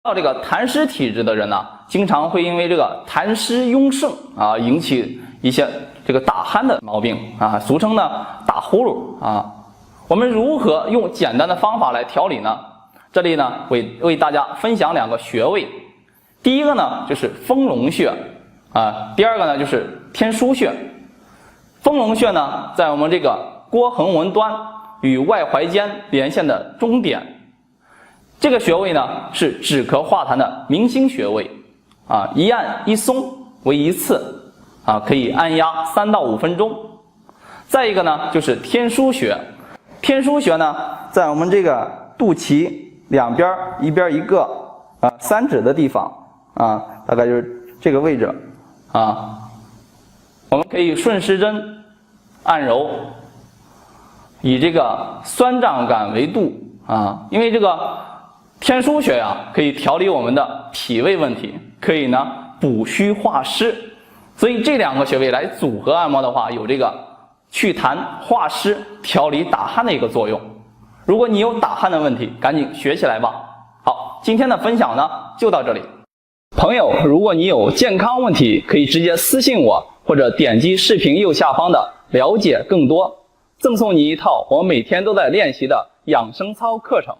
到这个痰湿体质的人呢，经常会因为这个痰湿壅盛啊，引起一些这个打鼾的毛病啊，俗称呢打呼噜啊。我们如何用简单的方法来调理呢？这里呢为大家分享2个穴位。第一个呢就是丰隆穴啊，第二个呢就是天枢穴。丰隆穴呢在我们这个腘横纹端与外踝尖连线的中点。这个穴位呢是止咳化痰的明星穴位啊，一按一松为1次啊，可以按压3到5分钟。再一个呢就是天枢穴。天枢穴呢在我们这个肚脐两边，一边一个3指的地方啊，大概就是这个位置啊。我们可以顺时针按揉，以这个酸胀感为度啊，因为这个天枢穴呀可以调理我们的脾胃问题，可以呢补虚化湿，所以这2个穴位来组合按摩的话，有这个祛痰化湿、调理打鼾的一个作用。如果你有打鼾的问题，赶紧学起来吧。好，今天的分享呢就到这里。朋友，如果你有健康问题，可以直接私信我，或者点击视频右下方的了解更多，赠送你一套我每天都在练习的养生操课程。